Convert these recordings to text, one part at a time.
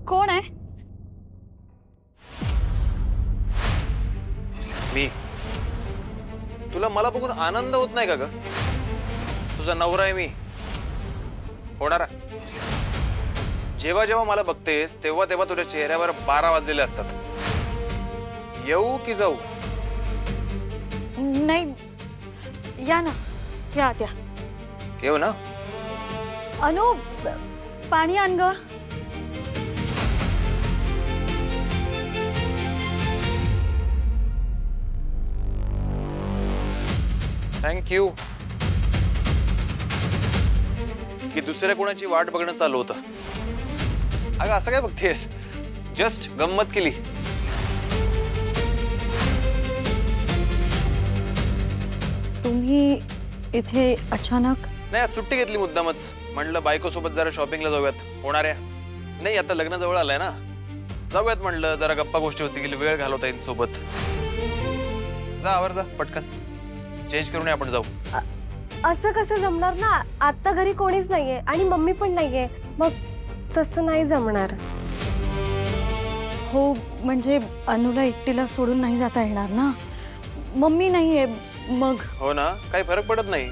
कोण आहे? मी. तुला मला बघून आनंद होत नाही का ग? तुझा नवरा आहे मी, होणारा. जेव्हा जेव्हा मला बघतेस तेव्हा तेव्हा तुझ्या चेहऱ्यावर 12 वाजलेले असतात. येऊ की जाऊ? नाही, या ना, या आत्या. येऊ ना? अनु, पाणी आण ग. थँक्यू. की दुसऱ्या कोणाची वाट बघणं चालू होतं. अगं असं काय बघतेस? जस्ट गंमत केली. तुम्ही इथे अचानक? नाही, आज सुट्टी घेतली मुद्दामच. म्हणलं बायको सोबत जरा शॉपिंगला जाऊयात. होणाऱ्या नाही, आता लग्न जवळ आलंय ना, जाऊयात म्हणलं. जरा गप्पा गोष्टी होती की वेळ घालवता येईल सोबत. जा आवर, जा पटकन चेंज करून आपण जाऊ. असं कसं जमणार ना, आता घरी कोणीच नाहीये आणि मम्मी पण नाहीये, मग तसं नाही जमणार. हो, म्हणजे अनुला एकटीला सोडून नाही जाता येणार ना. मम्मी नाहीये मग. हो ना, काही फरक पडत नाही.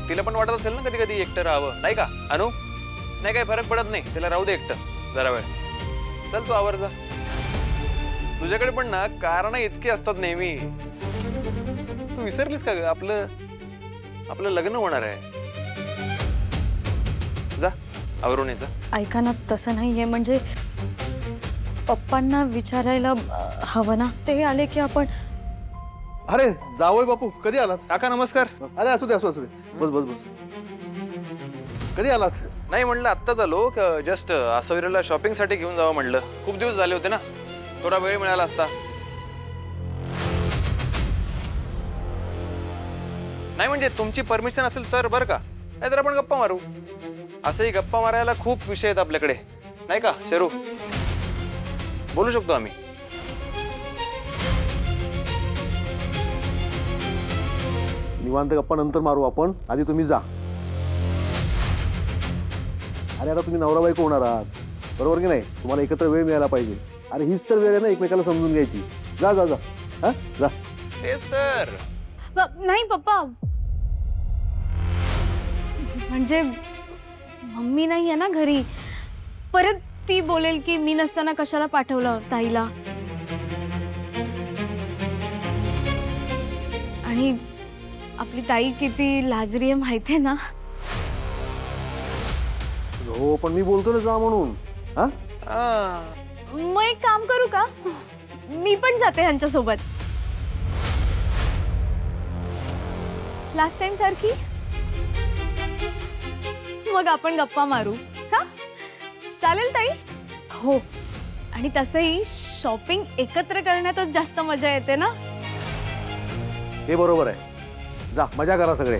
तिला पण वाटत असेल ना कधी कधी एकटं राहावं, नाही का अनु? नाही, काही फरक पडत नाही. तिला राहू दे एकटं जरा वेळ. चल तू आवर, जा. तुझ्याकडे पण ना कारण इतकी असतात नेहमी. तू विसरलीस का ग? आपलं लग्न होणार आहे. जा आवरून ये, जा. ऐका ना, तसं नाहीये. म्हणजे पप्पांना विचारायला हवं ना. ते आले की आपण. अरे जावई बापू, कधी आलात? काका नमस्कार. अरे असू दे असू दे, बस बस बस. कधी आलात? नाही, म्हणलं आत्ताच आलो. जस्ट आसवीला शॉपिंग साठी घेऊन जावं म्हणलं. खूप दिवस झाले होते ना, थोडा वेळ मिळाला असता. नाही म्हणजे तुमची परमिशन असेल तर बरं का, नाहीतर आपण गप्पा मारू. असंही गप्पा मारायला खूप विषय आहेत आपल्याकडे, नाही का शेरू? बोलू शकतो आम्ही. निवांत गप्पा नंतर मारू आपण, आधी तुम्ही जा. अरे आता तुम्ही नवरा बायको होणार आहात, बरोबर की नाही? तुम्हाला एकत्र वेळ मिळायला पाहिजे. अरे हीच तर वेळ आहे ना एकमेकाला समजून घ्यायची. जा जा जा, हा जा. तेच तर. नाही पप्पा, म्हणजे मम्मी नाही आहे ना घरी. परत ती बोलेल की मी नसताना कशाला पाठवलं ताईला. आणि आपली ताई किती लाजरी आहे माहितीये ना. हो पण मी बोलतो ना जा म्हणून. हा मग एक काम करू का, मी पण जाते ह्यांच्यासोबत. लास्ट टाइम सारखी. मग आपण गप्पा मारू का? चालेल ताई? हो. आणि तसंही शॉपिंग एकत्र करण्यातच जास्त मजा येते ना. हे बरोबर आहे. जा मजा करा सगळे.